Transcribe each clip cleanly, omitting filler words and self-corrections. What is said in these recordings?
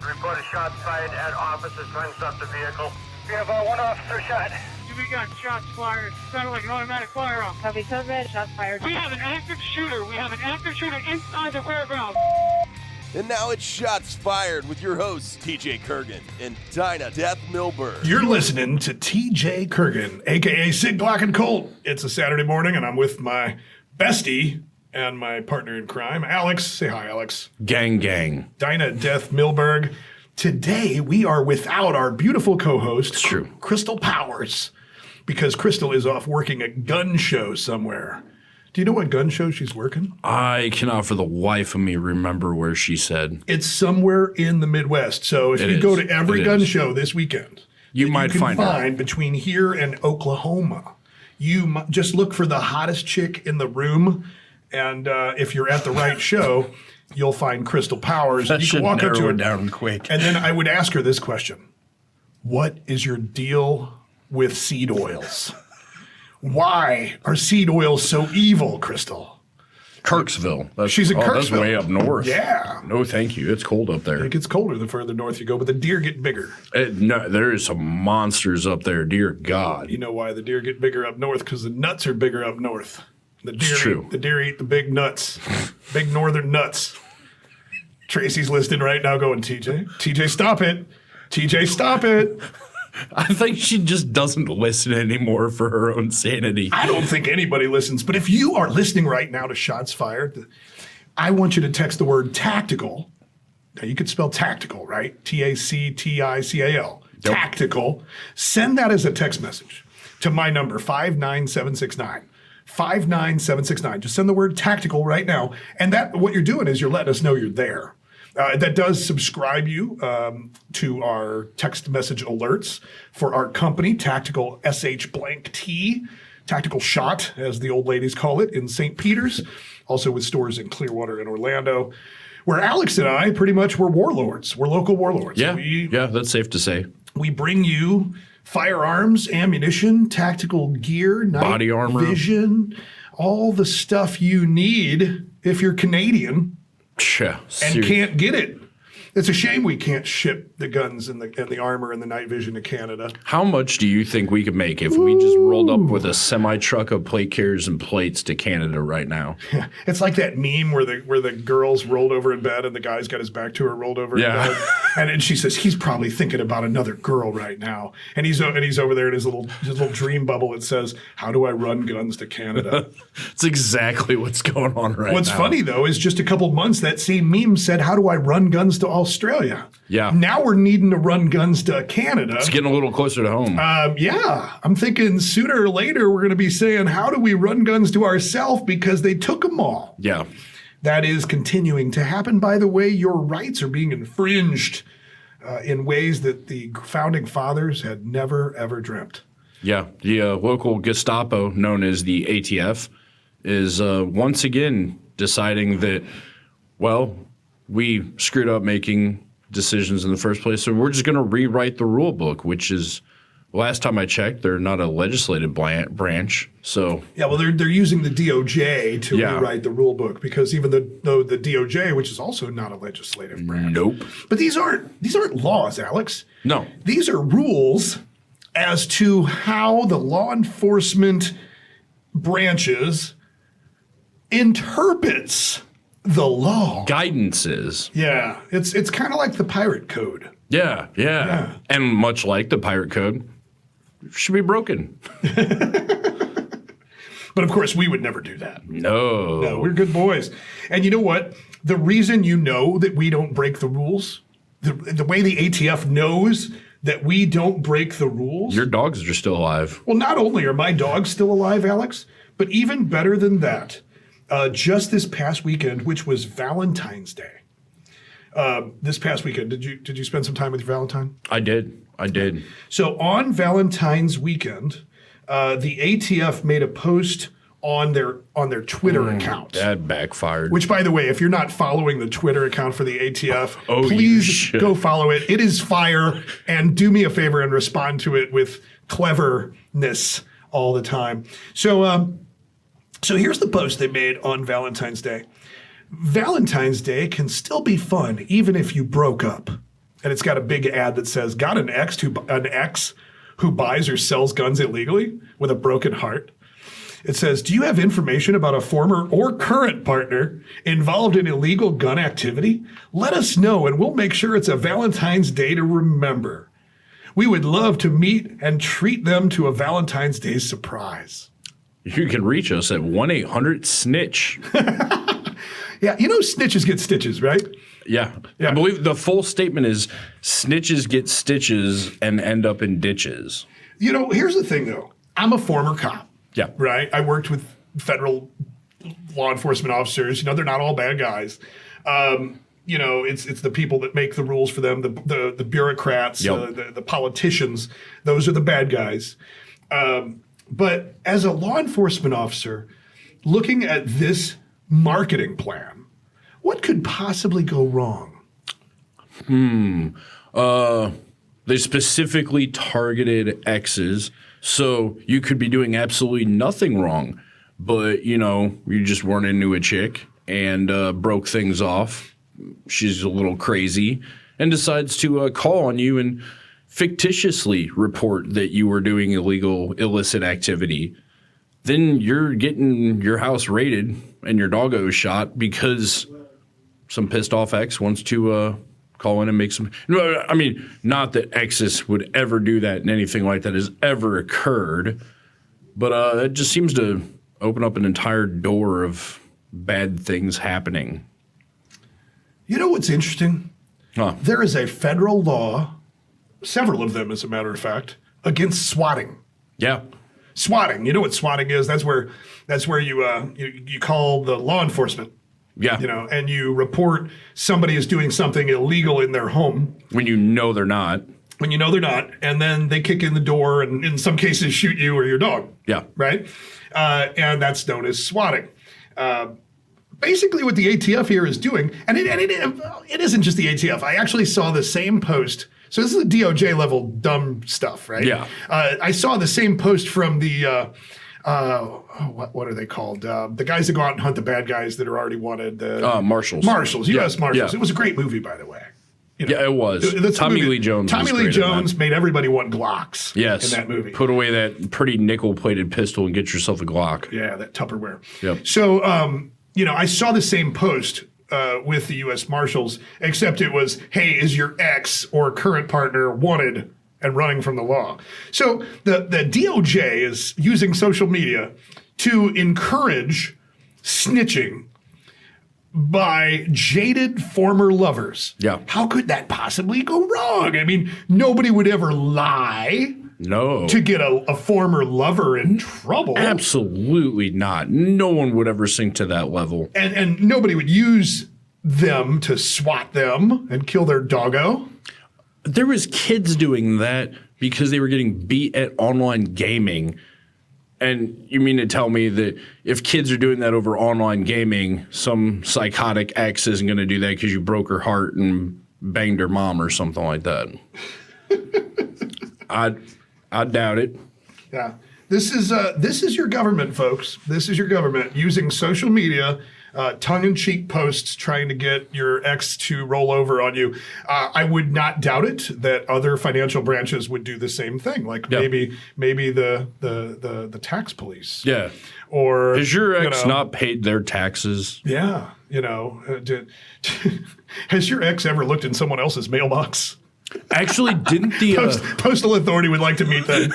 Report a shot fired at officers trying to stop the vehicle. We have one officer shot. We got shots fired. Sounded like an automatic firearm. Copy, code red, shots fired. We have an active shooter. We have an active shooter inside the fairground. And now it's Shots Fired with your hosts, TJ Kurgan and Dinah Death Milberg. You're listening to TJ Kurgan, a.k.a. Sig Glock and Colt. It's a Saturday morning, and I'm with my bestie and my partner in crime, Alex. Say hi, Alex. Gang, gang. Dinah Death Milberg. Today, we are without our beautiful co-host, It's true. Crystal Powers, because Crystal is off working a gun show somewhere. Do you know what gun show she's working? I cannot for the life of me remember where she said. It's somewhere in the Midwest. So if you go to every gun show this weekend, you might find her. Between here and Oklahoma, you just look for the hottest chick in the room. And if you're at the right show, you'll find Crystal Powers. That you should can walk up to narrow her it down quick. And then I would ask her this question. What is your deal with seed oils? Why are seed oils so evil, Crystal? Kirksville. She's in Kirksville. That's way up north. Yeah. No, thank you. It's cold up there. It gets colder the further north you go, but the deer get bigger. No, there is some monsters up there, dear God. You know why the deer get bigger up north? Because the nuts are bigger up north. The deer, true. The deer eat the big nuts, big northern nuts. Tracy's listening right now going, TJ, stop it. TJ, stop it. I think she just doesn't listen anymore for her own sanity. I don't think anybody listens. But if you are listening right now to Shots Fired, I want you to text the word tactical. Now, you could spell tactical, right? Tactical. Yep. Tactical. Send that as a text message to my number, 59769. 59769. Just send the word tactical right now. And that what you're doing is you're letting us know you're there. That does subscribe you to our text message alerts for our company, Tactical SH_T, Tactical Shot, as the old ladies call it, in St. Peter's, also with stores in Clearwater and Orlando, where Alex and I pretty much were warlords. We're local warlords. Yeah, that's safe to say. We bring you firearms, ammunition, tactical gear, night body armor, vision, all the stuff you need if you're Canadian. Yeah, and can't get it. It's a shame we can't ship the guns and the armor and the night vision to Canada. How much do you think we could make if we just rolled up with a semi-truck of plate carriers and plates to Canada right now? Yeah. It's like that meme where the girl's rolled over in bed and the guy's got his back to her rolled over in bed. And she says, he's probably thinking about another girl right now. And he's over there in his little dream bubble that says, how do I run guns to Canada? It's exactly what's going on right now. What's funny, though, is just a couple months, that same meme said, how do I run guns to Australia? Yeah. Now we're needing to run guns to Canada. It's getting a little closer to home. Yeah. I'm thinking sooner or later we're going to be saying, how do we run guns to ourselves because they took them all? Yeah. That is continuing to happen. By the way, your rights are being infringed in ways that the founding fathers had never, ever dreamt. Yeah. The local Gestapo, known as the ATF, is once again deciding that, well, we screwed up making decisions in the first place, so we're just going to rewrite the rule book, which is, last time I checked, they're not a legislative branch. So yeah, well, they're using the DOJ to rewrite the rule book because even though the DOJ, which is also not a legislative branch, nope. But these aren't laws, Alex. No, these are rules as to how the law enforcement branches interprets the law. Guidances. Yeah. It's kind of like the pirate code. Yeah. And much like the pirate code, should be broken. But of course, we would never do that. No, we're good boys. And you know what? The reason you know that we don't break the rules, the way the ATF knows that we don't break the rules. Your dogs are still alive. Well, not only are my dogs still alive, Alex, but even better than that, just this past weekend, which was Valentine's Day. This past weekend, did you spend some time with your Valentine? I did. So on Valentine's weekend, the ATF made a post on their Twitter account. That backfired. Which, by the way, if you're not following the Twitter account for the ATF, you please should go follow it. It is fire, and do me a favor and respond to it with cleverness all the time. So here's the post they made on Valentine's Day. Valentine's Day can still be fun even if you broke up. and it's got a big ad that says, "Got an ex who buys or sells guns illegally with a broken heart?" It says, "Do you have information about a former or current partner involved in illegal gun activity? Let us know and we'll make sure it's a Valentine's Day to remember. We would love to meet and treat them to a Valentine's Day surprise." You can reach us at 1-800-SNITCH. Yeah, you know snitches get stitches, right? Yeah. Yeah. I believe the full statement is snitches get stitches and end up in ditches. You know, here's the thing, though. I'm a former cop. Yeah. Right? I worked with federal law enforcement officers. You know, they're not all bad guys. You know, it's the people that make the rules for them, the bureaucrats, Yep. the politicians. Those are the bad guys. But as a law enforcement officer, looking at this marketing plan, what could possibly go wrong? They specifically targeted exes, so you could be doing absolutely nothing wrong, but, you know, you just weren't into a chick and broke things off. She's a little crazy and decides to call on you and fictitiously report that you were doing illicit activity. Then you're getting your house raided and your doggo shot because some pissed off ex wants to call in and make some. No, I mean, not that exes would ever do that and anything like that has ever occurred, but it just seems to open up an entire door of bad things happening. You know what's interesting? Huh. There is a federal law, several of them, as a matter of fact, against swatting. Yeah. Swatting. You know what swatting is? That's where you call the law enforcement. Yeah. You know, and you report somebody is doing something illegal in their home. When you know they're not. When you know they're not, and then they kick in the door and in some cases shoot you or your dog. Yeah. Right? And that's known as swatting. Basically what the ATF here is doing, and it isn't just the ATF. I actually saw the same post. So this is the DOJ level dumb stuff, right? Yeah. I saw the same post from the, what are they called? The guys that go out and hunt the bad guys that are already wanted. Marshals. Marshals, U.S. Marshals. Yeah. It was a great movie, by the way. You know, Yeah, it was. that's a Tommy movie. Lee Jones. Tommy was Lee great in Jones that. made everybody want Glocks. Yes. In that movie. Put away that pretty nickel-plated pistol and get yourself a Glock. Yeah, that Tupperware. Yep. So, you know, I saw the same post with the U.S. Marshals, except it was, hey, is your ex or current partner wanted and running from the law? So the DOJ is using social media to encourage snitching by jaded former lovers. Yeah. How could that possibly go wrong? I mean, nobody would ever lie No. to get a former lover in trouble. Absolutely not. No one would ever sink to that level. And nobody would use them to swat them and kill their doggo. There was kids doing that because they were getting beat at online gaming. And you mean to tell me that if kids are doing that over online gaming, some psychotic ex isn't going to do that because you broke her heart and banged her mom or something like that? I doubt it. Yeah. This is your government, folks. This is your government using social media, tongue-in-cheek posts trying to get your ex to roll over on you. I would not doubt it that other financial branches would do the same thing. Like maybe the tax police. Yeah. Or has your ex not paid their taxes? Yeah. You know, has your ex ever looked in someone else's mailbox? Actually, didn't the Postal Authority would like to meet them.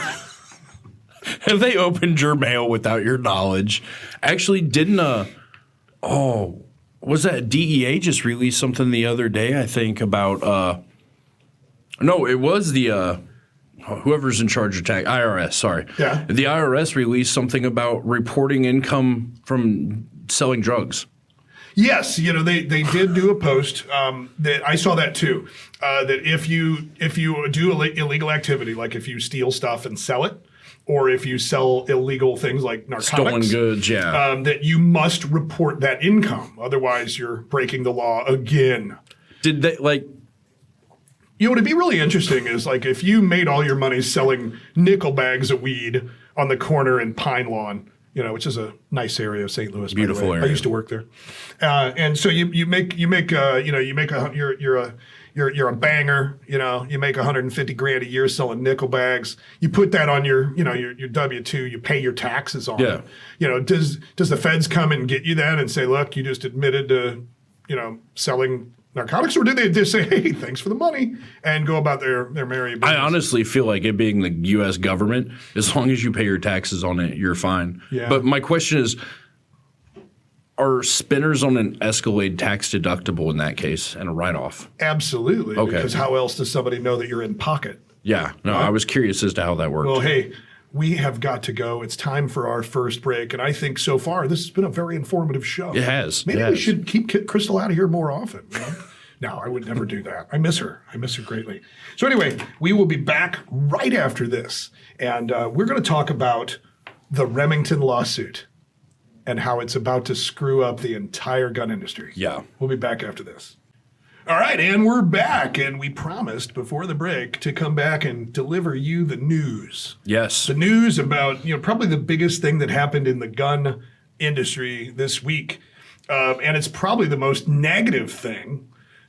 have they opened your mail without your knowledge? Actually, didn't was that DEA just released something the other day? I think about no, it was the whoever's in charge of tax IRS. Sorry, yeah, the IRS released something about reporting income from selling drugs. Yes, you know they did do a post that I saw that too. That if you do illegal activity, like if you steal stuff and sell it, or if you sell illegal things like narcotics, stolen goods, that you must report that income. Otherwise, you're breaking the law again. Did they like? You know, what'd be really interesting is like if you made all your money selling nickel bags of weed on the corner in Pine Lawn. You know, which is a nice area of St. Louis. Beautiful area. I used to work there, and so you're you're a banger, you make 150 grand a year selling nickel bags. You put that on your W-2, you pay your taxes on it. Does the feds come and get you then and say, look, you just admitted to, selling narcotics, or did they just say, hey, thanks for the money and go about their merry business? I honestly feel like it being the U.S. government, as long as you pay your taxes on it, you're fine. Yeah. But my question is, are spinners on an Escalade tax deductible in that case and a write-off? Absolutely. Okay. Because how else does somebody know that you're in pocket? Yeah. No, I was curious as to how that worked. Well, hey, we have got to go. It's time for our first break. And I think so far this has been a very informative show. It has. Maybe we should keep Crystal out of here more often. No, I would never do that. I miss her. I miss her greatly. So anyway, we will be back right after this. And we're going to talk about the Remington lawsuit and how it's about to screw up the entire gun industry. Yeah. We'll be back after this. All right, and we're back. And we promised before the break to come back and deliver you the news. Yes. The news about, probably the biggest thing that happened in the gun industry this week. And it's probably the most negative thing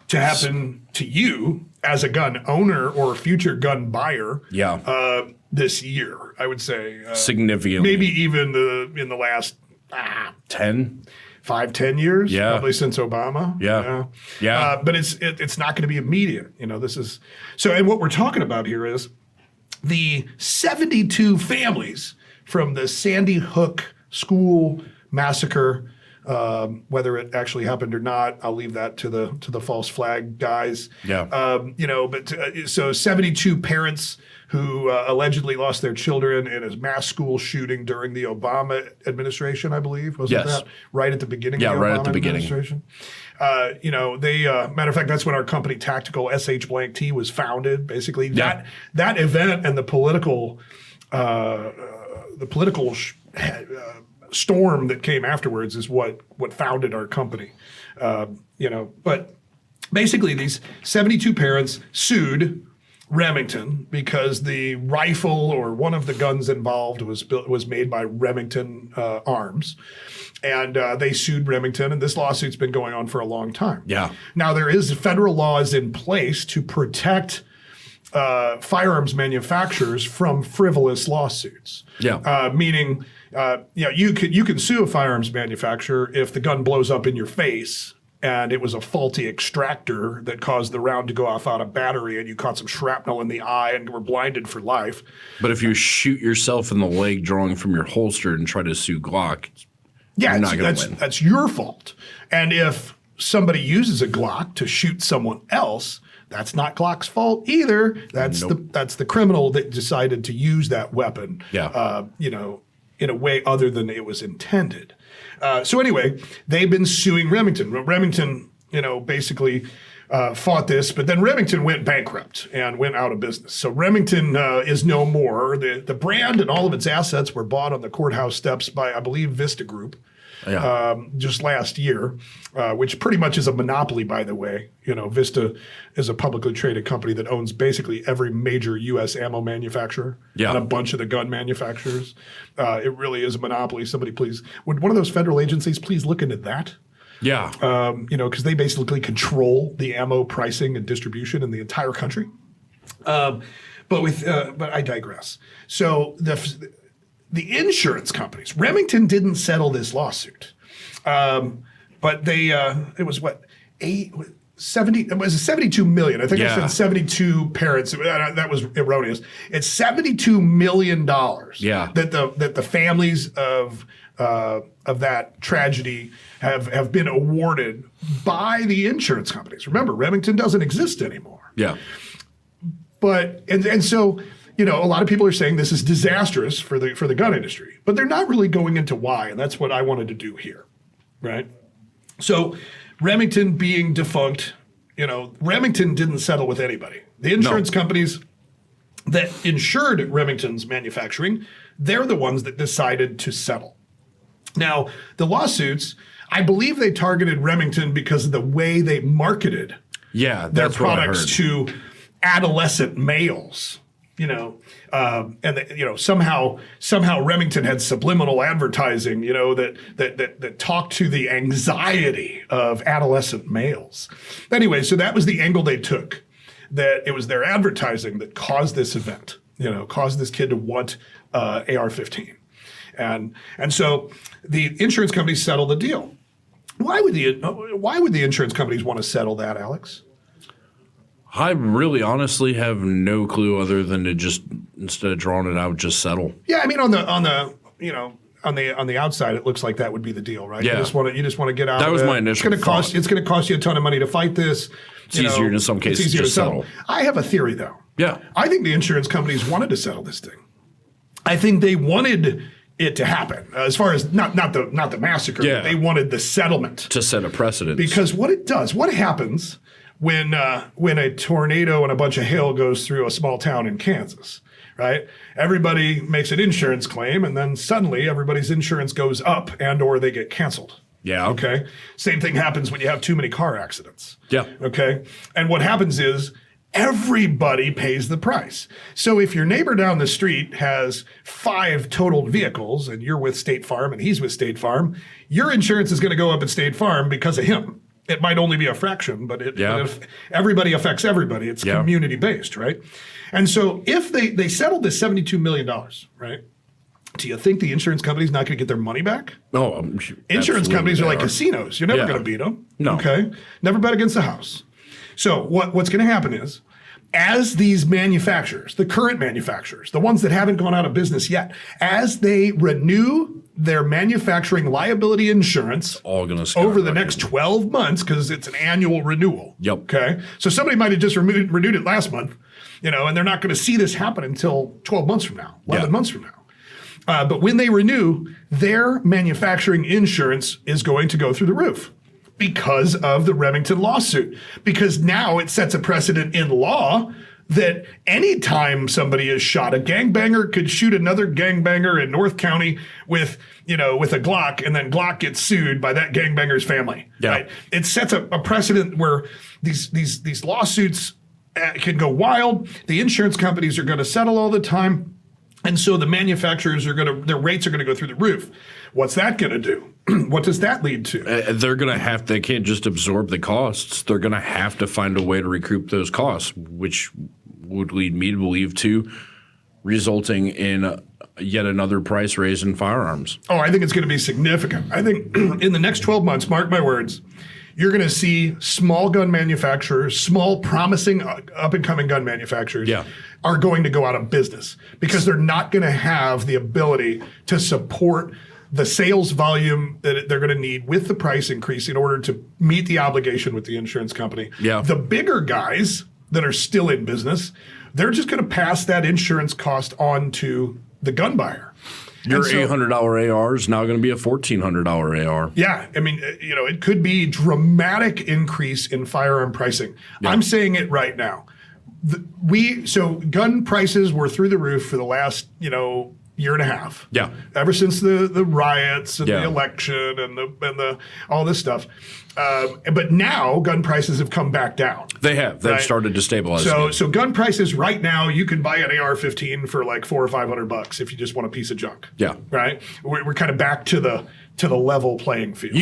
to happen to you as a gun owner or future gun buyer. Yeah. This year, I would say. Significantly. Maybe even in the last 10? 5-10 years, Yeah. probably since Obama. Yeah. But it's not going to be immediate. This is so. And what we're talking about here is the 72 families from the Sandy Hook school massacre. Whether it actually happened or not, I'll leave that to the false flag guys. Yeah. So 72 parents who allegedly lost their children in a mass school shooting during the Obama administration, I believe. Wasn't Yes. that right at the beginning of the right Obama at the beginning. administration? They matter of fact, that's when our company Tactical SH.T was founded. Basically, Yeah. that event and the political storm that came afterwards is what founded our company. But basically these 72 parents sued Remington because the rifle or one of the guns involved was made by Remington Arms. And they sued Remington, and this lawsuit's been going on for a long time. Yeah. Now, there is federal laws in place to protect firearms manufacturers from frivolous lawsuits. Yeah. Meaning, you can sue a firearms manufacturer if the gun blows up in your face and it was a faulty extractor that caused the round to go off out of battery and you caught some shrapnel in the eye and were blinded for life. But if you shoot yourself in the leg drawing from your holster and try to sue Glock, you're not going to win. That's your fault. And if somebody uses a Glock to shoot someone else, that's not Glock's fault either. That's the criminal that decided to use that weapon. Yeah. In a way other than it was intended. So anyway, they've been suing Remington. Remington, basically fought this, but then Remington went bankrupt and went out of business. So Remington is no more. The brand and all of its assets were bought on the courthouse steps by, I believe, Vista Group. Just last year, which pretty much is a monopoly, by the way. Vista is a publicly traded company that owns basically every major U.S. ammo manufacturer and a bunch of the gun manufacturers. It really is a monopoly. Somebody please, would one of those federal agencies please look into that? Yeah. Because they basically control the ammo pricing and distribution in the entire country. But I digress. So the insurance companies, Remington didn't settle this lawsuit, but it was 72 million. I think I said 72 parents. That was erroneous. It's $72 million. That the families of that tragedy have been awarded by the insurance companies. Remember, Remington doesn't exist anymore. Yeah. But and so. A lot of people are saying this is disastrous for the gun industry, but they're not really going into why, and that's what I wanted to do here, right? So Remington being defunct, Remington didn't settle with anybody. The insurance companies that insured Remington's manufacturing, they're the ones that decided to settle. Now, the lawsuits, I believe they targeted Remington because of the way they marketed their products to adolescent males. somehow Remington had subliminal advertising, that talked to the anxiety of adolescent males. Anyway, so that was the angle they took, that it was their advertising that caused this event, caused this kid to want AR-15. And so the insurance companies settled the deal. Why would the insurance companies want to settle that, Alex? I really honestly have no clue other than to just, instead of drawing it out, just settle. Yeah, I mean on the outside it looks like that would be the deal, right? Yeah. You just want to get out. That was of it. my initial thought. It's going to cost you a ton of money to fight this. It's easier in some cases it's easier to to settle. I have a theory though. Yeah. I think the insurance companies wanted to settle this thing. I think they wanted it to happen, as far as not the massacre, but they wanted the settlement to set a precedent. Because what happens when a tornado and a bunch of hail goes through a small town in Kansas, right? Everybody makes an insurance claim, and then suddenly everybody's insurance goes up and/or they get canceled. Yeah. Okay. Same thing happens when you have too many car accidents. Yeah. Okay. And what happens is everybody pays the price. So if your neighbor down the street has 5 totaled vehicles and you're with State Farm and he's with State Farm, your insurance is going to go up at State Farm because of him. It might only be a fraction, but everybody affects everybody. It's community based, right? And so if they settled this $72 million, right? Do you think the insurance company's not going to get their money back? No, insurance companies are like casinos. You're never going to beat them. No. Okay. Never bet against the house. So what's going to happen is, as these manufacturers, the current manufacturers, the ones that haven't gone out of business yet, as they renew their manufacturing liability insurance over the next 12 months, because it's an annual renewal. Yep. Okay. So somebody might have just renewed it last month, and they're not going to see this happen until 12 months from now, 11 months from now. But when they renew, their manufacturing insurance is going to go through the roof because of the Remington lawsuit. Because now it sets a precedent in law that anytime somebody is shot, a gangbanger could shoot another gangbanger in North County with a Glock, and then Glock gets sued by that gangbanger's family. Yeah. Right? It sets a precedent where these lawsuits can go wild. The insurance companies are going to settle all the time. And so the manufacturers their rates are going to go through the roof. What's that going to do? What does that lead to? They can't just absorb the costs. They're going to have to find a way to recoup those costs, which would lead me to believe resulting in yet another price raise in firearms. Oh, I think it's going to be significant. I think in the next 12 months, mark my words, you're going to see small gun manufacturers, small promising up-and-coming gun manufacturers are going to go out of business because they're not going to have the ability to support the sales volume that they're going to need with the price increase in order to meet the obligation with the insurance company. Yeah. The bigger guys that are still in business, they're just going to pass that insurance cost on to the gun buyer. Your $800 AR is now going to be a $1,400 AR. Yeah. I mean, it could be dramatic increase in firearm pricing. Yeah. I'm saying it right now. So gun prices were through the roof for the last, year and a half. Yeah. Ever since the riots and the election and the all this stuff. But now gun prices have come back down. They have. They've started to stabilize. So gun prices right now, you can buy an AR-15 for like $400 or $500 if you just want a piece of junk. Yeah. Right. We're kind of back to the level playing field.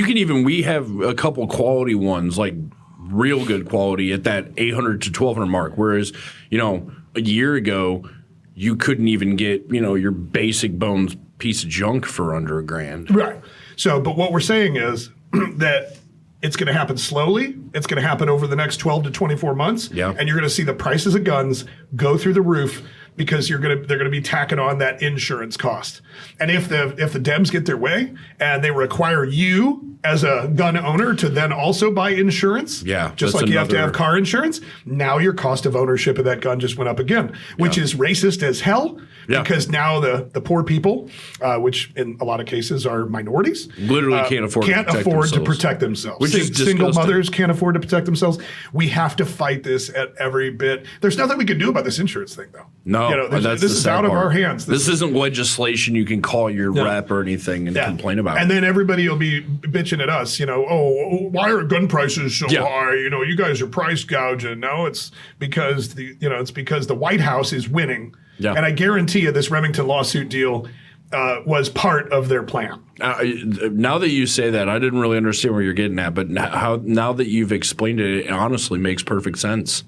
We have a couple quality ones, like real good quality at that $800 to $1,200 mark. Whereas, a year ago, you couldn't even get, your basic bones piece of junk for under $1,000. Right. So, but what we're saying is that it's going to happen slowly. It's going to happen over the next 12 to 24 months. Yeah. And you're going to see the prices of guns go through the roof because they're going to be tacking on that insurance cost. And if the Dems get their way and they require you as a gun owner to then also buy insurance, just like you have to have car insurance, now your cost of ownership of that gun just went up again, which is racist as hell because now the poor people, which in a lot of cases are minorities, literally can't afford to protect themselves. Which is single mothers can't afford to protect themselves. We have to fight this at every bit. There's nothing we can do about this insurance thing, though. No. No, this is out of our hands. This isn't legislation you can call your rep or anything and complain about. And then everybody will be bitching at us, why are gun prices so high? You guys are price gouging. No, it's because the White House is winning. Yeah. And I guarantee you this Remington lawsuit deal was part of their plan. Now that you say that, I didn't really understand where you're getting at, but now that you've explained it, it honestly makes perfect sense.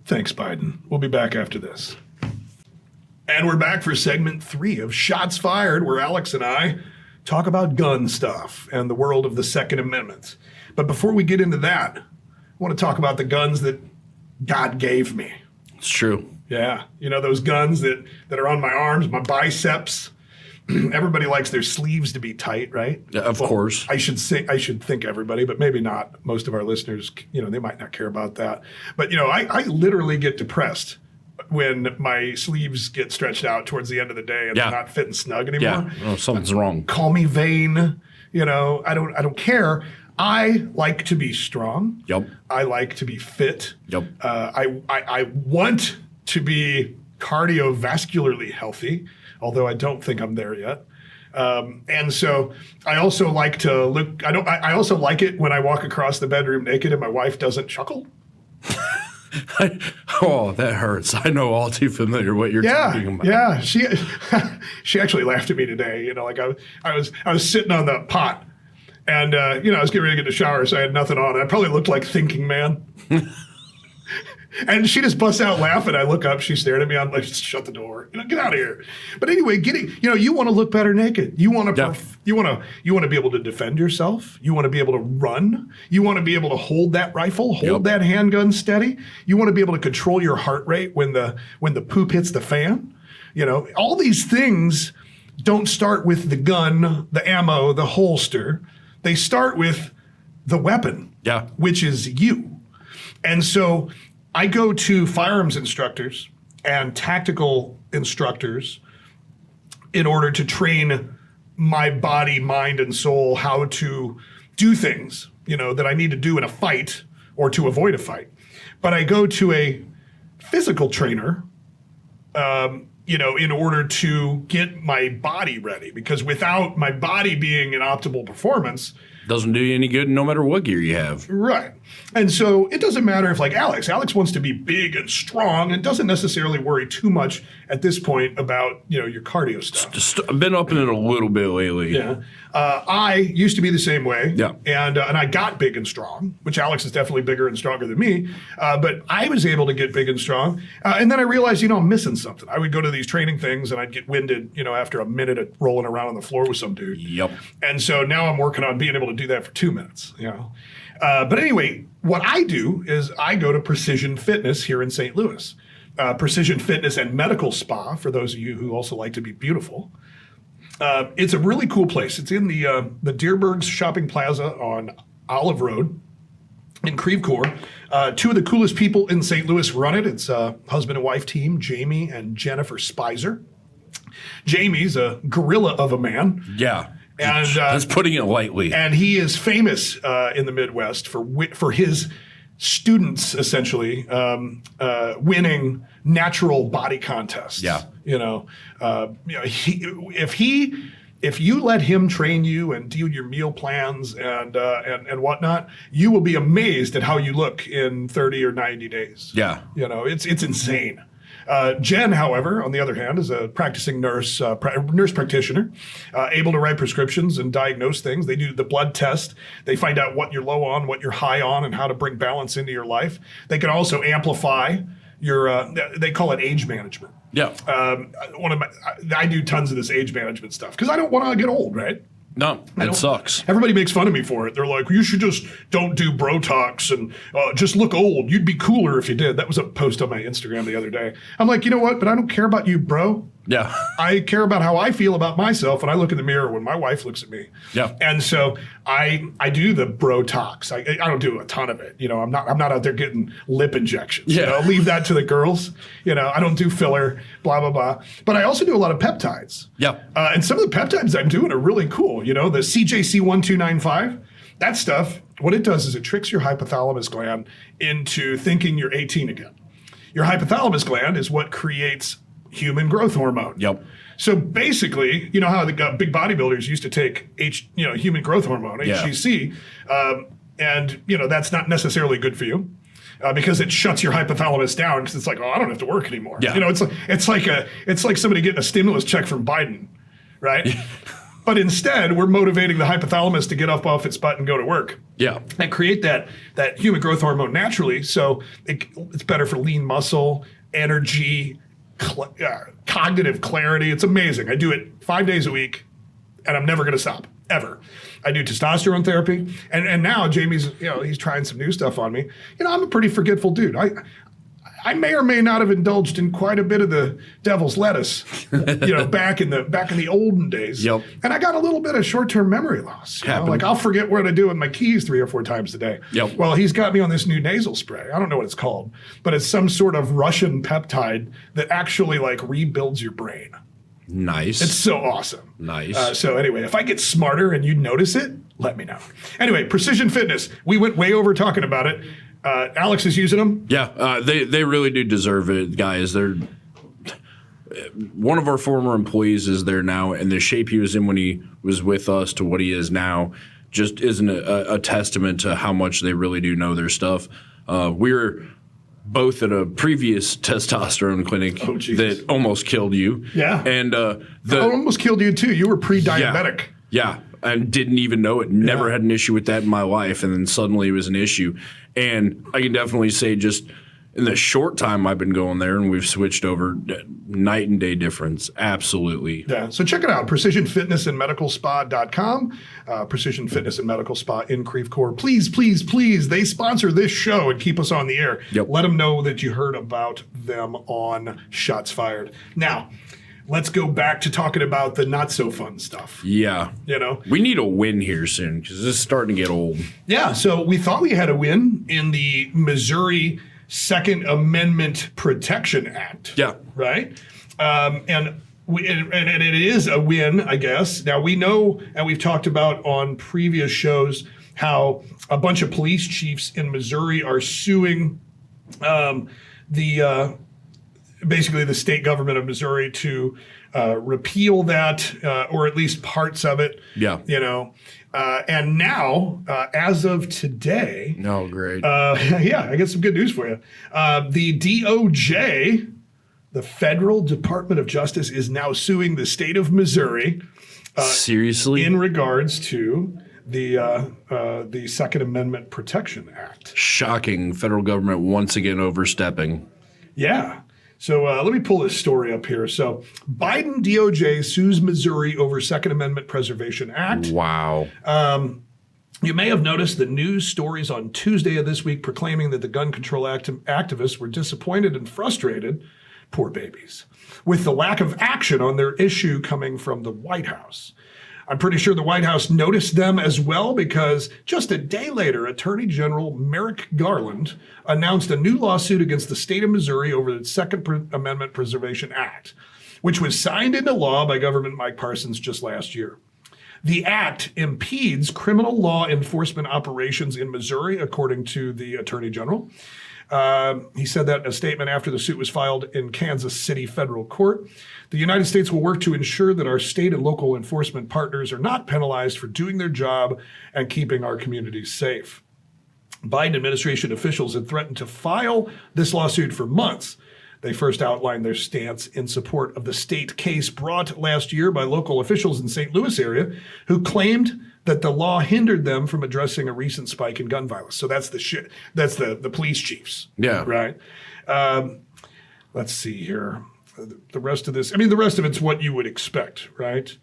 Thanks, Biden. We'll be back after this. And we're back for segment 3 of Shots Fired, where Alex and I talk about gun stuff and the world of the Second Amendment. But before we get into that, I want to talk about the guns that God gave me. It's true. Yeah. Those guns that are on my arms, my biceps. Everybody likes their sleeves to be tight, right? Yeah, of course. I should think everybody, but maybe not. Most of our listeners, they might not care about that. But, I literally get depressed when my sleeves get stretched out towards the end of the day and they're not fitting snug anymore. Yeah, something's wrong. Call me vain. I don't care. I like to be strong. Yep. I like to be fit. Yep. I want to be cardiovascularly healthy, although I don't think I'm there yet. And so I also like to look. I also like it when I walk across the bedroom naked and my wife doesn't chuckle. Oh, that hurts. I know all too familiar what you're talking about. Yeah, she actually laughed at me today. I was sitting on the pot, and I was getting ready to get in the shower, so I had nothing on. I probably looked like Thinking Man. And she just busts out laughing. I look up, she's staring at me. I'm like, shut the door. Get out of here. But anyway, you want to look better naked. You want to be able to defend yourself. You want to be able to run. You want to be able to hold that rifle, hold that handgun steady. You want to be able to control your heart rate when the poop hits the fan. All these things don't start with the gun, the ammo, the holster. They start with the weapon, which is you. And so I go to firearms instructors and tactical instructors in order to train my body, mind, and soul how to do things, that I need to do in a fight or to avoid a fight. But I go to a physical trainer, in order to get my body ready, because without my body being in optimal performance, doesn't do you any good no matter what gear you have. Right. And so it doesn't matter if, like Alex wants to be big and strong and doesn't necessarily worry too much at this point about, your cardio stuff. I've been up in it a little bit lately. Yeah. I used to be the same way. Yeah. And I got big and strong, which Alex is definitely bigger and stronger than me. But I was able to get big and strong. And then I realized, I'm missing something. I would go to these training things and I'd get winded, after a minute of rolling around on the floor with some dude. Yep. And so now I'm working on being able to do that for 2 minutes, But anyway, what I do is I go to Precision Fitness here in St. Louis. Precision Fitness and Medical Spa, for those of you who also like to be beautiful. It's a really cool place. It's in the Deerbergs Shopping Plaza on Olive Road in Creve Coeur. Two of the coolest people in St. Louis run it. It's a husband and wife team, Jamie and Jennifer Spicer. Jamie's a gorilla of a man. Yeah. And that's putting it lightly. And he is famous in the Midwest for his students essentially winning natural body contests. Yeah. If you let him train you and do your meal plans and whatnot, you will be amazed at how you look in 30 or 90 days. Yeah. It's insane. Jen, however, on the other hand, is a practicing nurse practitioner, able to write prescriptions and diagnose things. They do the blood test. They find out what you're low on, what you're high on, and how to bring balance into your life. They can also amplify your, they call it age management. Yeah. I do tons of this age management stuff because I don't want to get old, right? No, it sucks. Everybody makes fun of me for it. They're like, you should just don't do Botox and just look old. You'd be cooler if you did. That was a post on my Instagram the other day. I'm like, you know what? But I don't care about you, bro. Yeah. I care about how I feel about myself when I look in the mirror when my wife looks at me. Yeah. And so I do the Botox. I don't do a ton of it. I'm not out there getting lip injections. Yeah. Leave that to the girls. I don't do filler, blah, blah, blah. But I also do a lot of peptides. Yeah. And some of the peptides I'm doing are really cool. The CJC1295, that stuff, what it does is it tricks your hypothalamus gland into thinking you're 18 again. Your hypothalamus gland is what creates human growth hormone. Yep. So basically, you know how the big bodybuilders used to take human growth hormone, HGC, and that's not necessarily good for you. Because it shuts your hypothalamus down because it's like, oh, I don't have to work anymore. Yeah. It's like somebody getting a stimulus check from Biden, right? But instead, we're motivating the hypothalamus to get up off its butt and go to work. Yeah. And create that human growth hormone naturally. So it's better for lean muscle, energy, cognitive clarity. It's amazing. I do it 5 days a week, and I'm never going to stop, ever. I do testosterone therapy, and now Jamie's, he's trying some new stuff on me. I'm a pretty forgetful dude. I may or may not have indulged in quite a bit of the devil's lettuce, back in the olden days. Yep. And I got a little bit of short-term memory loss. Like I'll forget what I do with my keys 3 or 4 times a day. Yep. Well, he's got me on this new nasal spray. I don't know what it's called, but it's some sort of Russian peptide that actually rebuilds your brain. Nice. It's so awesome. Nice. So anyway, if I get smarter and you notice it, let me know. Anyway, Precision Fitness. We went way over talking about it. Alex is using them. Yeah, they really do deserve it, guys. They're one of our former employees is there now, and the shape he was in when he was with us to what he is now just isn't a testament to how much they really do know their stuff. We were both at a previous testosterone clinic that almost killed you. Yeah. And almost killed you too. You were pre-diabetic. Yeah. And didn't even know it. Never had an issue with that in my life. And then suddenly it was an issue. And I can definitely say just in the short time I've been going there and we've switched over, night and day difference. Absolutely. Yeah. So check it out. PrecisionFitnessAndMedicalSpa.com. Precision Fitness and Medical Spa in Creve Coeur. Please, please, please. They sponsor this show and keep us on the air. Yep. Let them know that you heard about them on Shots Fired. Now, let's go back to talking about the not so fun stuff. Yeah. We need a win here soon because this is starting to get old. Yeah. So we thought we had a win in the Missouri Second Amendment Protection Act. Yeah. Right? And it is a win, I guess. Now, we know, and we've talked about on previous shows, how a bunch of police chiefs in Missouri are suing basically the state government of Missouri to repeal that, or at least parts of it. Yeah. And now, as of today, Oh, great. yeah, I got some good news for you. The DOJ, the Federal Department of Justice, is now suing the state of Missouri. Seriously? In regards to the Second Amendment Protection Act. Shocking. Federal government once again overstepping. Yeah. So let me pull this story up here. So Biden DOJ sues Missouri over Second Amendment Preservation Act. Wow. You may have noticed the news stories on Tuesday of this week proclaiming that the gun control activists were disappointed and frustrated, poor babies, with the lack of action on their issue coming from the White House. I'm pretty sure the White House noticed them as well because just a day later, Attorney General Merrick Garland announced a new lawsuit against the state of Missouri over the Second Amendment Preservation Act, which was signed into law by Governor Mike Parsons just last year. The act impedes criminal law enforcement operations in Missouri, according to the Attorney General. He said that in a statement after the suit was filed in Kansas City federal court. The United States will work to ensure that our state and local enforcement partners are not penalized for doing their job and keeping our communities safe. Biden administration officials had threatened to file this lawsuit for months. They first outlined their stance in support of the state case brought last year by local officials in St. Louis area who claimed that the law hindered them from addressing a recent spike in gun violence. So that's the police chiefs. Yeah. Right. Let's see here. The rest of this, the rest of it's what you would expect, right?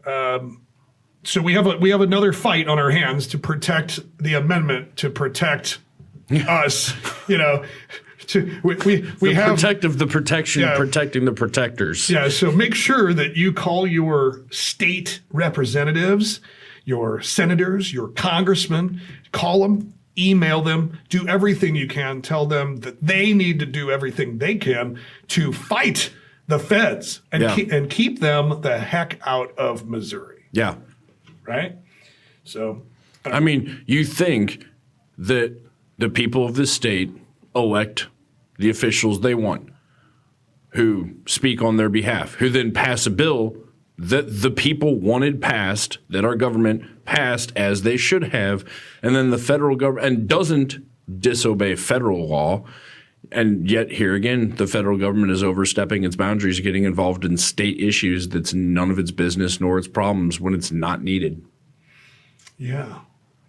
So we have another fight on our hands to protect the amendment, to protect us, we have protective the protection, protecting the protectors. Yeah, so make sure that you call your state representatives, your senators, your congressmen, call them, email them, do everything you can, tell them that they need to do everything they can to fight the feds and keep them the heck out of Missouri. Yeah. Right? So, you think that the people of the state elect the officials they want, who speak on their behalf, who then pass a bill that the people wanted passed, that our government passed as they should have, and then the federal government doesn't disobey federal law. And yet here again, the federal government is overstepping its boundaries, getting involved in state issues that's none of its business nor its problems when it's not needed. Yeah.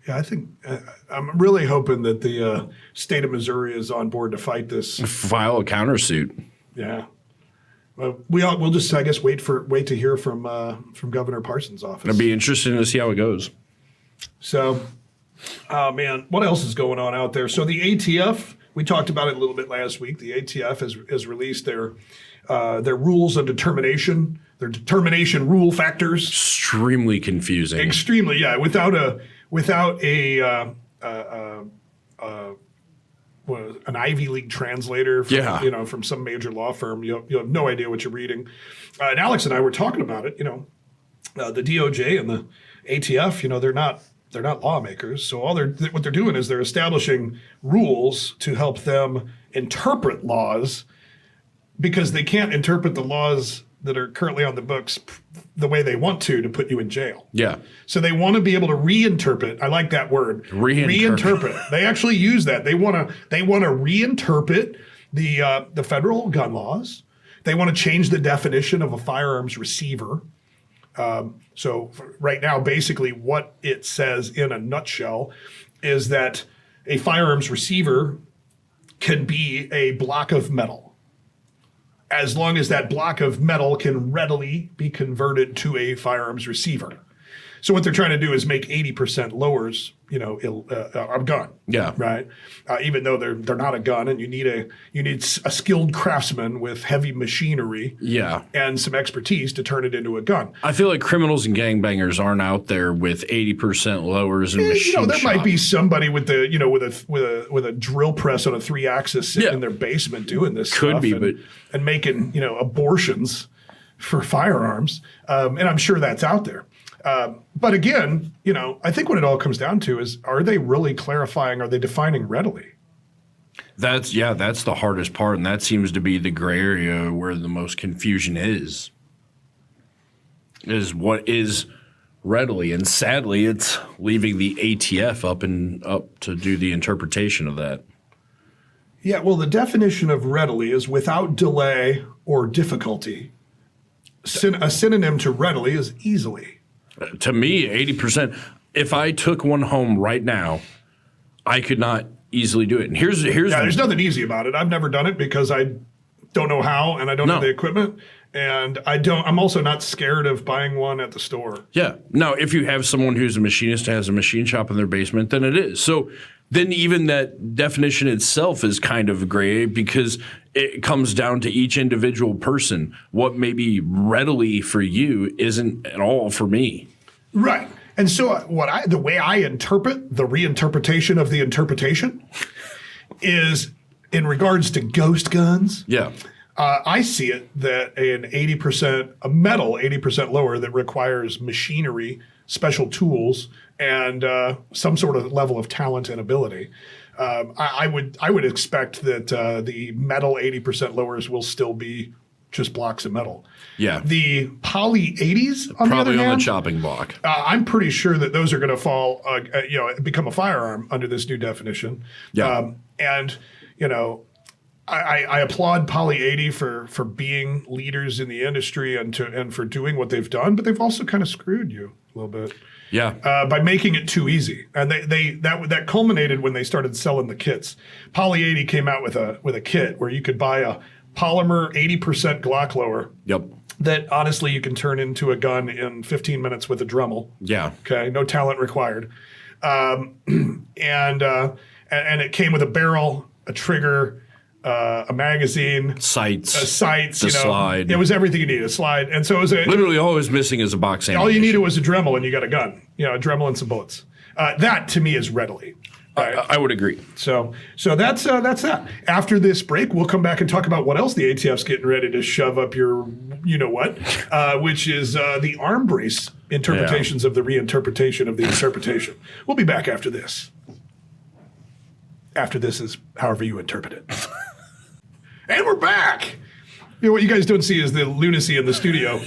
Yeah, I think I'm really hoping that the state of Missouri is on board to fight this. File a countersuit. Yeah. Well, we'll just, I guess, wait to hear from Governor Parsons' office. It'll be interesting to see how it goes. So, man, what else is going on out there? So the ATF, we talked about it a little bit last week. The ATF has released their rules of determination, their determination rule factors. Extremely confusing. Extremely, yeah. Without an Ivy League translator from, from some major law firm, you have no idea what you're reading. And Alex and I were talking about it. The DOJ and the ATF, they're not lawmakers. So what they're doing is they're establishing rules to help them interpret laws, because they can't interpret the laws that are currently on the books the way they want to put you in jail. Yeah. So they want to be able to reinterpret. I like that word. Reinterpret. They actually use that. They want to reinterpret the federal gun laws. They want to change the definition of a firearms receiver. So right now, basically what it says in a nutshell is that a firearms receiver can be a block of metal, as long as that block of metal can readily be converted to a firearms receiver. So what they're trying to do is make 80% lowers, a gun. Yeah. Right. Even though they're not a gun, and you need a skilled craftsman with heavy machinery. Yeah. And some expertise to turn it into a gun. I feel like criminals and gangbangers aren't out there with 80% lowers and machine there shop. Might be somebody with with a drill press on a 3-axis sitting in their basement doing this. Could be, but making abortions for firearms, and I'm sure that's out there. But again, I think what it all comes down to is, are they really clarifying? Are they defining readily? That's the hardest part, and that seems to be the gray area where the most confusion is what is readily, and sadly, it's leaving the ATF up to do the interpretation of that. Yeah, well, the definition of readily is without delay or difficulty. A synonym to readily is easily. To me, 80%. If I took one home right now, I could not easily do it. And here's there's nothing easy about it. I've never done it because I don't know how, and I don't have the equipment, and I'm also not scared of buying one at the store. Yeah. Now, if you have someone who's a machinist, has a machine shop in their basement, then it is. So then even that definition itself is kind of gray, because it comes down to each individual person. What may be readily for you isn't at all for me. Right. And so the way I interpret the reinterpretation of the interpretation is in regards to ghost guns. Yeah. I see it that a metal 80% lower that requires machinery, special tools, and some sort of level of talent and ability. I would expect that the metal 80% lowers will still be just blocks of metal. Yeah. The poly 80s on the other hand, probably on the chopping block. I'm pretty sure that those are going to fall, become a firearm under this new definition. Yeah. I applaud Poly 80 for being leaders in the industry and for doing what they've done, but they've also kind of screwed you a little bit. Yeah. By making it too easy. And that culminated when they started selling the kits. Poly 80 came out with a kit where you could buy a polymer 80% Glock lower. Yep. That honestly you can turn into a gun in 15 minutes with a Dremel. Yeah. Okay. No talent required. And it came with a barrel, a trigger, a magazine, sights, slide. It was everything you needed, a slide. And so it was literally all it was missing is a box ammunition. All you needed was a Dremel and you got a gun, a Dremel and some bullets. That to me is readily. I would agree. So that's that. After this break, we'll come back and talk about what else the ATF's getting ready to shove up your you-know-what, which is the arm brace interpretations of the reinterpretation of the interpretation. We'll be back after this. After this is however you interpret it. And we're back. You know, what you guys don't see is the lunacy in the studio.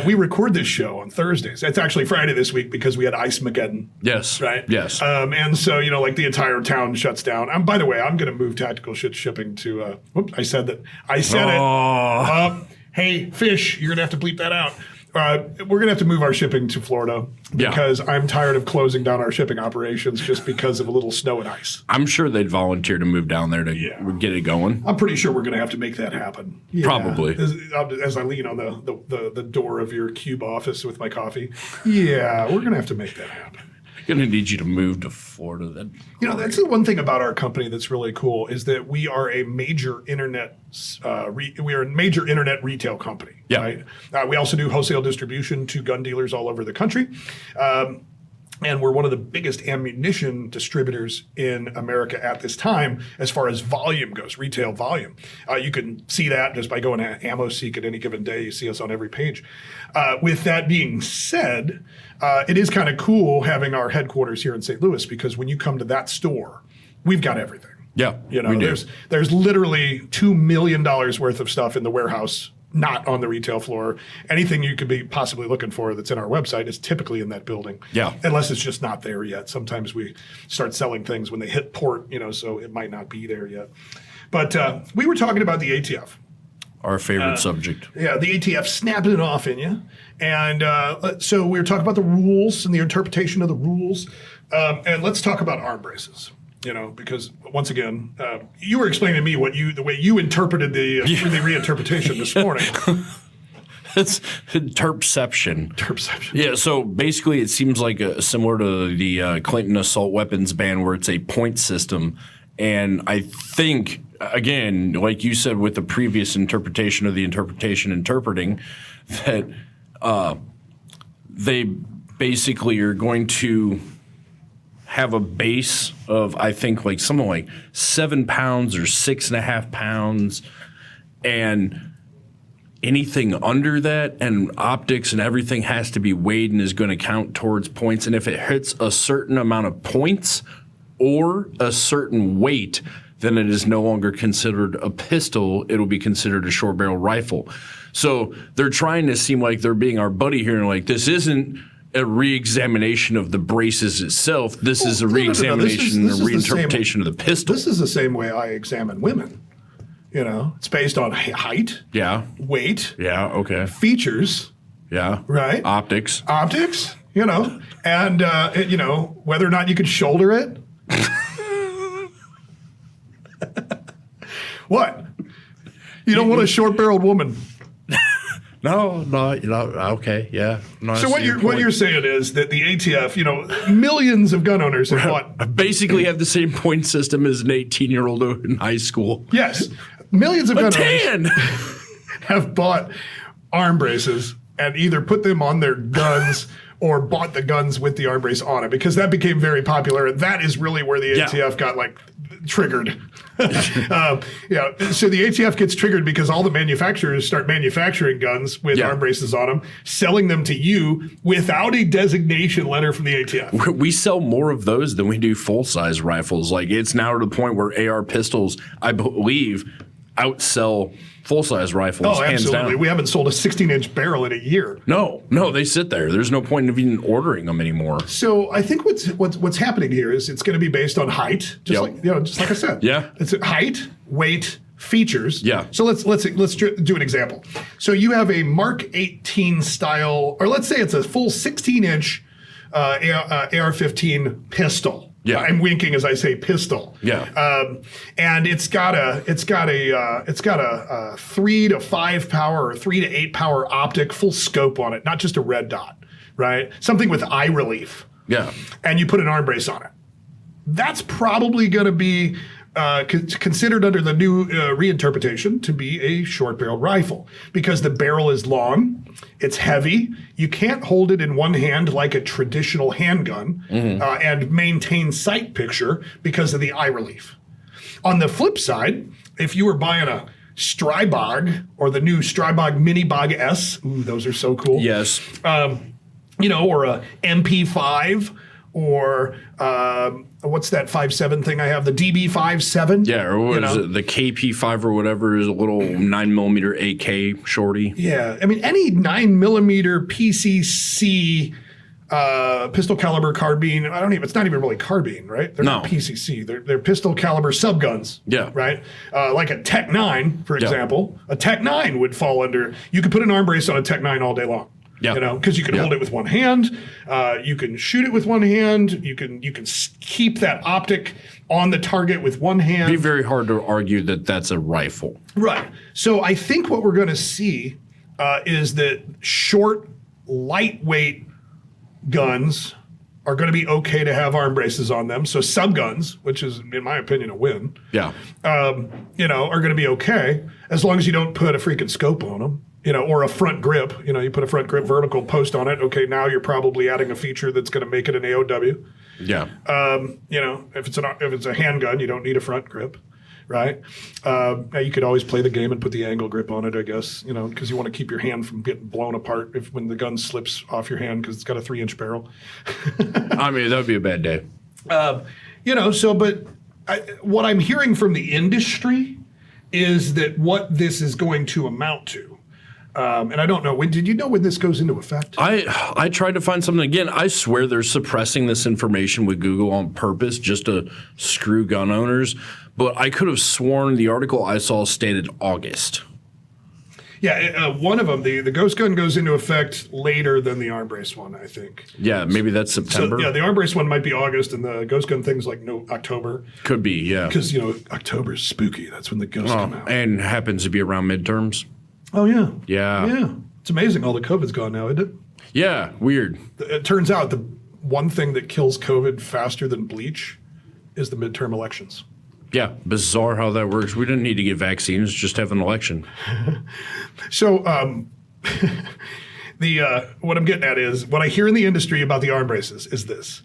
We record this show on Thursdays. It's actually Friday this week because we had Ice-Mageddon. Yes. Right? Yes. And so, you know, like the entire town shuts down. By the way, I'm going to move Tactical Shit shipping to, whoops, I said that. I said it. Hey, Fish, you're going to have to bleep that out. We're going to have to move our shipping to Florida because I'm tired of closing down our shipping operations just because of a little snow and ice. I'm sure they'd volunteer to move down there to get it going. I'm pretty sure we're going to have to make that happen. Yeah. Probably. As I lean on the door of your cube office with my coffee. Yeah, we're going to have to make that happen. I'm going to need you to move to Florida. That's the one thing about our company that's really cool is that we are a major internet retail company. Yeah. Right? We also do wholesale distribution to gun dealers all over the country. And we're one of the biggest ammunition distributors in America at this time as far as volume goes, retail volume. You can see that just by going to AmmoSeek at any given day. You see us on every page. With that being said, it is kind of cool having our headquarters here in St. Louis because when you come to that store, we've got everything. Yeah, we do. There's literally $2 million worth of stuff in the warehouse, not on the retail floor. Anything you could be possibly looking for that's in our website is typically in that building. Yeah. Unless it's just not there yet. Sometimes we start selling things when they hit port, so it might not be there yet. But we were talking about the ATF. Our favorite subject. Yeah, the ATF snapping it off in you. And so we were talking about the rules and the interpretation of the rules. And let's talk about arm braces. Because once again, you were explaining to me the way you interpreted the reinterpretation this morning. It's Terpception. Terpception. Yeah, so basically it seems like similar to the Clinton assault weapons ban where it's a point system. And I think, again, like you said with the previous interpretation of the interpretation interpreting, that they basically are going to have a base of, I think, like something like 7 pounds or 6.5 pounds, and anything under that and optics and everything has to be weighed and is going to count towards points. And if it hits a certain amount of points or a certain weight, then it is no longer considered a pistol. It'll be considered a short barrel rifle. So they're trying to seem like they're being our buddy here and like, this isn't a re-examination of the braces itself. This is a re-examination and a reinterpretation of the pistol. This is the same way I examine women. It's based on height, weight, features, right, optics, and whether or not you can shoulder it. What? You don't want a short-barreled woman. No, okay, yeah. No, so what you're saying is that the ATF, millions of gun owners have bought. Basically have the same point system as an 18-year-old in high school. Yes. Millions of gun owners have bought arm braces and either put them on their guns or bought the guns with the arm brace on it because that became very popular. And that is really where the ATF got triggered. So the ATF gets triggered because all the manufacturers start manufacturing guns with arm braces on them, selling them to you without a designation letter from the ATF. We sell more of those than we do full-size rifles. Like, it's now to the point where AR pistols, I believe, outsell full-size rifles, hands down. We haven't sold a 16-inch barrel in a year. No, they sit there. There's no point of even ordering them anymore. So I think what's happening here is it's going to be based on height, just like I said. Yeah, it's height, weight, features. Yeah. So let's do an example. So you have a Mark 18 style, or let's say it's a full 16-inch AR-15 pistol. Yeah, I'm winking as I say pistol. Yeah, and it's got a 3 to 5 power or 3 to 8 power optic, full scope on it, not just a red dot, right? Something with eye relief. Yeah, and you put an arm brace on it. That's probably going to be considered under the new reinterpretation to be a short barrel rifle because the barrel is long, it's heavy, you can't hold it in one hand like a traditional handgun and maintain sight picture because of the eye relief. On the flip side, if you were buying a Strybog or the new Strybog Mini Bog S, ooh, those are so cool. Yes. Or a MP5 or what's that 5.7 thing I have? The DB57. Yeah, or what is it? The KP5 or whatever is a little 9mm AK shorty. Yeah, I mean any 9mm PCC pistol caliber carbine. It's not even really carbine, right? They're not PCC. They're pistol caliber subguns. Yeah. Right. Like a Tech 9, for example. A Tech 9 would fall under. You could put an arm brace on a Tech 9 all day long. Yeah. Because you can hold it with one hand, you can shoot it with one hand, you can keep that optic on the target with one hand. It'd be very hard to argue that that's a rifle. Right. So I think what we're going to see is that short, lightweight guns are going to be okay to have arm braces on them. So subguns, which is, in my opinion, a win. Yeah. Are going to be okay as long as you don't put a freaking scope on them. Or a front grip. You put a front grip vertical post on it. Okay, now you're probably adding a feature that's going to make it an AOW. Yeah. If it's a handgun, you don't need a front grip, right? Now you could always play the game and put the angle grip on it, I guess. Because you want to keep your hand from getting blown apart when the gun slips off your hand because it's got a 3-inch barrel. I mean, that would be a bad day. What I'm hearing from the industry is that what this is going to amount to. And I don't know, did you know when this goes into effect? I tried to find something. Again, I swear they're suppressing this information with Google on purpose just to screw gun owners. But I could have sworn the article I saw stated August. Yeah, one of them, the Ghost Gun goes into effect later than the arm brace one, I think. Yeah, maybe that's September. So, the arm brace one might be August, and the Ghost Gun thing's like October. Could be, yeah. Because, October's spooky. That's when the ghosts come out. And happens to be around midterms. Oh, yeah. Yeah. Yeah. It's amazing all the COVID's gone now, isn't it? Yeah, weird. It turns out the one thing that kills COVID faster than bleach is the midterm elections. Yeah, bizarre how that works. We didn't need to get vaccines, just have an election. So what I'm getting at is, what I hear in the industry about the arm braces is this.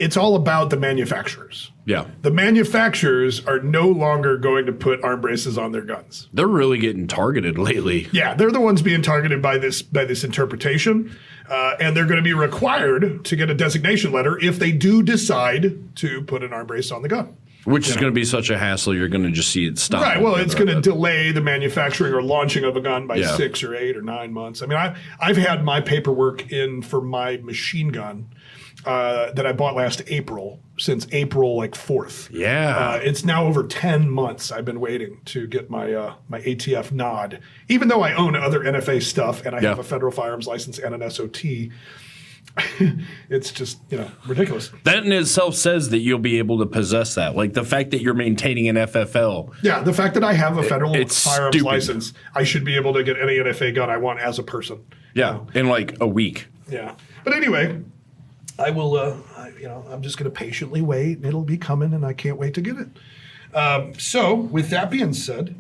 It's all about the manufacturers. Yeah. The manufacturers are no longer going to put arm braces on their guns. They're really getting targeted lately. Yeah, they're the ones being targeted by this interpretation, and they're going to be required to get a designation letter if they do decide to put an arm brace on the gun. Which is going to be such a hassle, you're going to just see it stop. Right, well, it's going to delay the manufacturing or launching of a gun by 6 or 8 or 9 months. I mean, I've had my paperwork in for my machine gun that I bought last April, since April 4th. Yeah. It's now over 10 months I've been waiting to get my my ATF nod. Even though I own other NFA stuff and I have a federal firearms license and an SOT, it's just, ridiculous. That in itself says that you'll be able to possess that. Like the fact that you're maintaining an FFL. Yeah, the fact that I have a federal firearms stupid. License, I should be able to get any NFA gun I want as a person. Yeah, in a week. Yeah. But anyway, I will, I'm just going to patiently wait. It'll be coming, and I can't wait to get it. So, with that being said,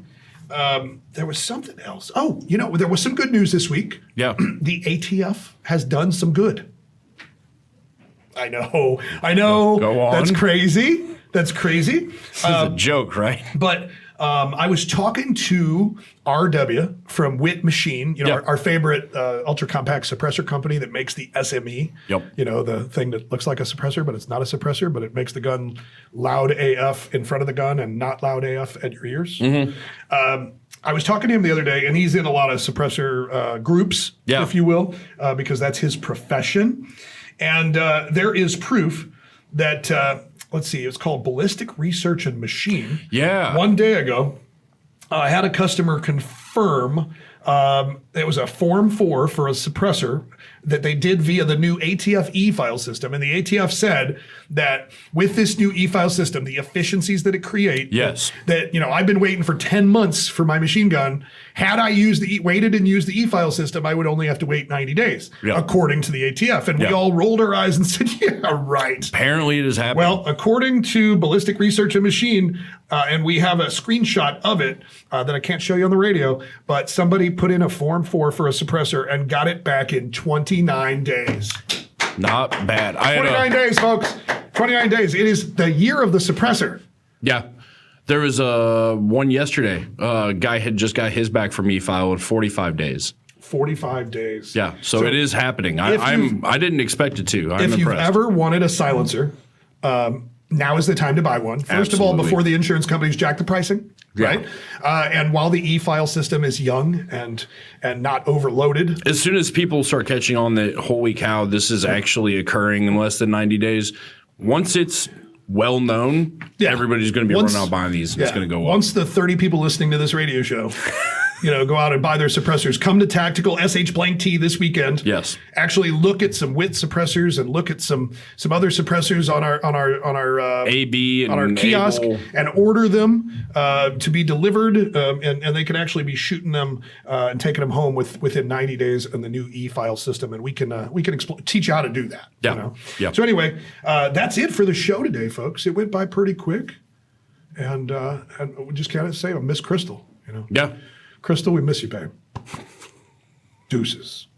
there was something else. Oh, there was some good news this week. Yeah. The ATF has done some good. I know. Go on. That's crazy. This is a joke, right? But I was talking to RW from Wit Machine, our favorite ultra compact suppressor company that makes the SME. Yep. The thing that looks like a suppressor, but it's not a suppressor, but it makes the gun loud AF in front of the gun and not loud AF at your ears. Mm-hmm. I was talking to him the other day, and he's in a lot of suppressor groups, if you will, because that's his profession. And there is proof that, let's see, it's called Ballistic Research and Machine. Yeah. One day ago, I had a customer confirm it was a Form 4 for a suppressor that they did via the new ATF e-file system. And the ATF said that with this new e-file system, the efficiencies that it creates, that I've been waiting for 10 months for my machine gun. Had I waited and used the e-file system, I would only have to wait 90 days, according to the ATF. And we all rolled our eyes and said, yeah, right. Apparently it is happening. Well, according to Ballistic Research and Machine, and we have a screenshot of it that I can't show you on the radio, but somebody put in a Form 4 for a suppressor and got it back in 29 days. Not bad. 29 days, folks. 29 days. It is the year of the suppressor. Yeah. There was one yesterday. A guy had just got his back from e-file in 45 days. 45 days. Yeah, so it is happening. I didn't expect it to. I'm if you've impressed. ever wanted a silencer, now is the time to buy one. First of all, Absolutely. before the insurance companies jack the pricing, Yeah. right? And while the e-file system is young and not overloaded, As soon as people start catching on that, holy cow, this is actually occurring in less than 90 days, once it's well known, everybody's going to be running out buying these, and it's going to go up. Once the 30 people listening to this radio show, go out and buy their suppressors, come to Tactical SH_T this weekend. Yes. Actually look at some WIT suppressors and look at some other suppressors on our AB and on our kiosk Able. and order them to be delivered, and they can actually be shooting them and taking them home within 90 days in the new e-file system, and we can teach you how to do that. Yeah. Yeah. So anyway, that's it for the show today, folks. It went by pretty quick, and we just can't say I miss Crystal. Yeah. Crystal, we miss you, babe. Deuces.